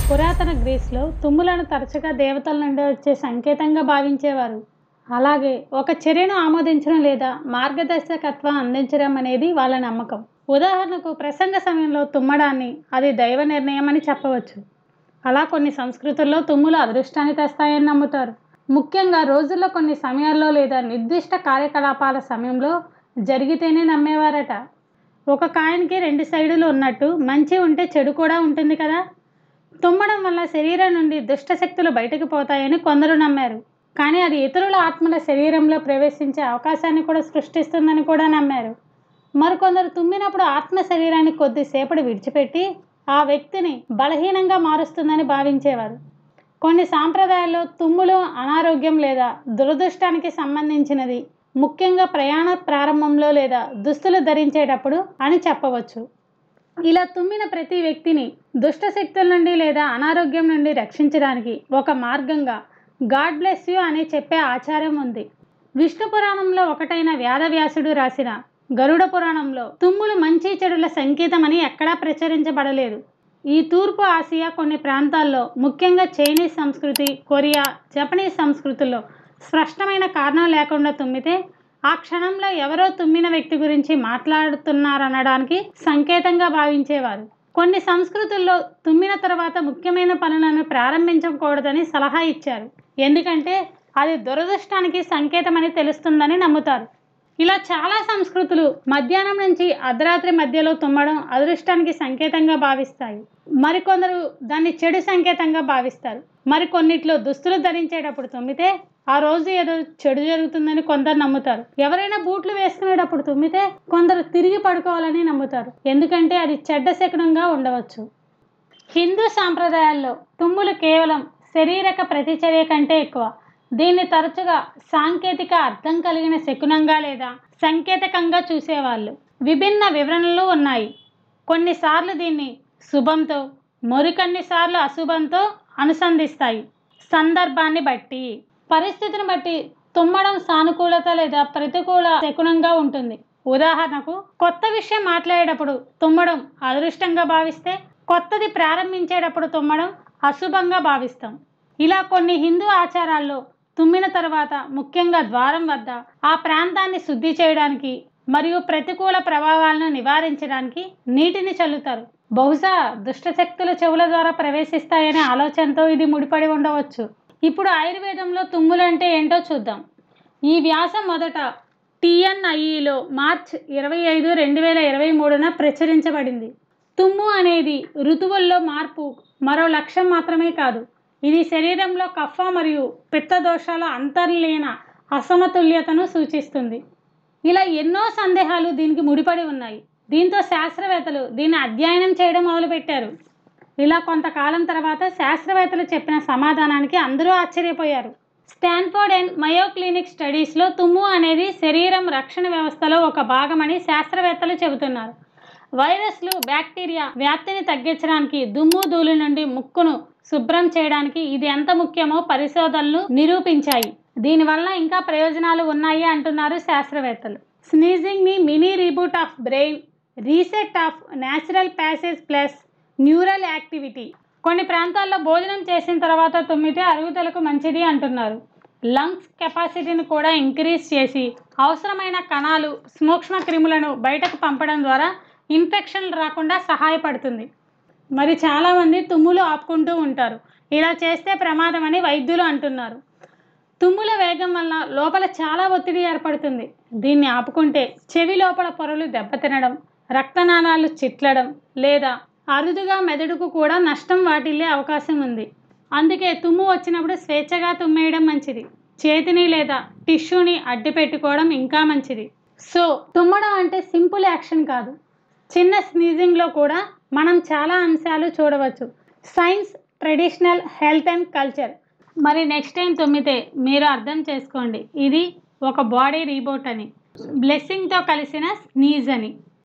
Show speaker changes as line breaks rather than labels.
పురాతన గ్రీస్‌లో తుమ్ములను తరచుగా దేవతల నుండి వచ్చే సంకేతంగా భావించేవారు. అలాగే ఒక చర్యను ఆమోదించడం లేదా మార్గదర్శకత్వం అందించడం అనేది వాళ్ళ నమ్మకం. ఉదాహరణకు ప్రసంగ సమయంలో తుమ్మడాన్ని అది దైవ నిర్ణయం అని చెప్పవచ్చు. అలా కొన్ని సంస్కృతుల్లో తుమ్ములు అదృష్టాన్ని తెస్తాయని నమ్ముతారు. ముఖ్యంగా రోజుల్లో కొన్ని సమయాల్లో లేదా నిర్దిష్ట కార్యకలాపాల సమయంలో జరిగితేనే నమ్మేవారట. ఒక కాయిన్‌కి 2 సైడులు ఉన్నట్టు మంచి ఉంటే చెడు కూడా ఉంటుంది కదా! తుమ్మడం వల్ల శరీరం నుండి దుష్ట శక్తులు బయటకు పోతాయని కొందరు నమ్మారు. కానీ అది ఇతరుల ఆత్మల శరీరంలో ప్రవేశించే అవకాశాన్ని కూడా సృష్టిస్తుందని కూడా నమ్మారు. మరికొందరు తుమ్మినప్పుడు ఆత్మ శరీరాన్ని కొద్దిసేపటి విడిచిపెట్టి ఆ వ్యక్తిని బలహీనంగా మారుస్తుందని భావించేవారు. కొన్ని సాంప్రదాయాల్లో తుమ్ములు అనారోగ్యం లేదా దురదృష్టానికి సంబంధించినది, ముఖ్యంగా ప్రయాణ ప్రారంభంలో లేదా దుస్తులు ధరించేటప్పుడు అని చెప్పవచ్చు. ఇలా తుమ్మిన ప్రతి వ్యక్తిని దుష్ట శక్తుల నుండి లేదా అనారోగ్యం నుండి రక్షించడానికి ఒక మార్గంగా గాడ్ బ్లెస్ యూ అని చెప్పే ఆచారం ఉంది. విష్ణు పురాణంలో ఒకటైన వేదవ్యాసుడు రాసిన గరుడ పురాణంలో తుమ్ములు మంచి చెడుల సంకేతమని ఎక్కడా ప్రచురించబడలేదు. ఈ తూర్పు ఆసియా కొన్ని ప్రాంతాల్లో, ముఖ్యంగా చైనీస్ సంస్కృతి, కొరియా, జపనీస్ సంస్కృతుల్లో స్పష్టమైన కారణం లేకుండా తుమ్మితే ఆ క్షణంలో ఎవరో తుమ్మిన వ్యక్తి గురించి మాట్లాడుతున్నారనడానికి సంకేతంగా భావించేవారు. కొన్ని సంస్కృతుల్లో తుమ్మిన తర్వాత ముఖ్యమైన పనులను ప్రారంభించకూడదని సలహా ఇచ్చారు. ఎందుకంటే అది దురదృష్టానికి సంకేతమని తెలుస్తుందని నమ్ముతారు. ఇలా చాలా సంస్కృతులు మధ్యాహ్నం నుంచి అర్ధరాత్రి మధ్యలో తుమ్మడం అదృష్టానికి సంకేతంగా భావిస్తాయి. మరికొందరు దాన్ని చెడు సంకేతంగా భావిస్తారు. మరికొన్నిట్లో దుస్తులు ధరించేటప్పుడు తుమ్మితే ఆ రోజు ఏదో చెడు జరుగుతుందని కొందరు నమ్ముతారు. ఎవరైనా బూట్లు వేసుకునేటప్పుడు తుమ్మితే కొందరు తిరిగి పడుకోవాలని నమ్ముతారు. ఎందుకంటే అది చెడ్డ శకునంగా ఉండవచ్చు. హిందూ సాంప్రదాయాల్లో తుమ్ములు కేవలం శారీరక ప్రతిచర్య కంటే ఎక్కువ. దీన్ని తరచుగా సాంకేతిక అర్థం కలిగిన శకునంగా లేదా సంకేతకంగా చూసేవాళ్ళు. విభిన్న వివరణలు ఉన్నాయి. కొన్నిసార్లు దీన్ని శుభంతో, మరికొన్నిసార్లు అశుభంతో అనుసంధిస్తాయి. సందర్భాన్ని బట్టి, పరిస్థితిని బట్టి తుమ్మడం సానుకూలత లేదా ప్రతికూల శకునంగా ఉంటుంది. ఉదాహరణకు, కొత్త విషయం మాట్లాడేటప్పుడు తుమ్మడం అదృష్టంగా భావిస్తే, కొత్తది ప్రారంభించేటప్పుడు తుమ్మడం అశుభంగా భావిస్తాం. ఇలా కొన్ని హిందూ ఆచారాల్లో తుమ్మిన తర్వాత ముఖ్యంగా ద్వారం వద్ద ఆ ప్రాంతాన్ని శుద్ధి చేయడానికి మరియు ప్రతికూల ప్రభావాలను నివారించడానికి నీటిని చల్లుతారు. బహుశా దుష్టశక్తుల చెవుల ద్వారా ప్రవేశిస్తాయనే ఆలోచనతో ఇది ముడిపడి ఉండవచ్చు. ఇప్పుడు ఆయుర్వేదంలో తుమ్ములు అంటే ఏంటో చూద్దాం. ఈ వ్యాసం మొదట TNIEలో మార్చి 25, 2023న ప్రచురించబడింది. తుమ్ము అనేది ఋతువుల్లో మార్పు మరో లక్ష్యం మాత్రమే కాదు. ఇది శరీరంలో కఫ మరియు పిత్త దోషాల అంతర్లీన అసమతుల్యతను సూచిస్తుంది. ఇలా ఎన్నో సందేహాలు దీనికి ముడిపడి ఉన్నాయి. దీంతో శాస్త్రవేత్తలు దీన్ని అధ్యయనం చేయడం మొదలుపెట్టారు. ఇలా కొంతకాలం తర్వాత శాస్త్రవేత్తలు చెప్పిన సమాధానానికి అందరూ ఆశ్చర్యపోయారు. స్టాన్ఫోర్డ్ అండ్ మయో క్లినిక్ స్టడీస్లో తుమ్ము అనేది శరీరం రక్షణ వ్యవస్థలో ఒక భాగమని శాస్త్రవేత్తలు చెబుతున్నారు. వైరస్లు, బ్యాక్టీరియా వ్యాప్తిని తగ్గించడానికి, దుమ్ము ధూళి నుండి ముక్కును శుభ్రం చేయడానికి ఇది ఎంత ముఖ్యమో పరిశోధనలు నిరూపించాయి. దీనివల్ల ఇంకా ప్రయోజనాలు ఉన్నాయి అంటున్నారు శాస్త్రవేత్తలు. స్నీజింగ్ని mini reboot of brain, reset of natural passage plus neural activity. కొన్ని ప్రాంతాల్లో భోజనం చేసిన తర్వాత తుమ్మితే అరుగుదలకు మంచిది అంటున్నారు. లంగ్స్ కెపాసిటీని కూడా ఇంక్రీజ్ చేసి అవసరమైన కణాలు, సూక్ష్మ క్రిములను బయటకు పంపడం ద్వారా ఇన్ఫెక్షన్లు రాకుండా సహాయపడుతుంది. మరి చాలామంది తుమ్ములు ఆపుకుంటూ ఉంటారు. ఇలా చేస్తే ప్రమాదమని వైద్యులు అంటున్నారు. తుమ్ముల వేగం వల్ల లోపల చాలా ఒత్తిడి ఏర్పడుతుంది. దీన్ని ఆపుకుంటే చెవి లోపల పొరలు దెబ్బతినడం, రక్తనాళాలు చిట్లడం లేదా అరుదుగా మెదడుకు కూడా నష్టం వాటిల్లే అవకాశం ఉంది. అందుకే తుమ్ము వచ్చినప్పుడు స్వేచ్ఛగా తుమ్మేయడం మంచిది. చేతిని లేదా టిష్యూని అడ్డు పెట్టుకోవడం ఇంకా మంచిది. సో తుమ్మడం అంటే సింపుల్ యాక్షన్ కాదు. చిన్న స్నీజింగ్లో కూడా మనం చాలా అంశాలు చూడవచ్చు. Science, traditional, health and culture. మరి నెక్స్ట్ టైం తుమ్మితే మీరు అర్థం చేసుకోండి, ఇది ఒక బాడీ రీబూట్ అని, బ్లెస్సింగ్తో కలిసిన స్నీజ్ అని.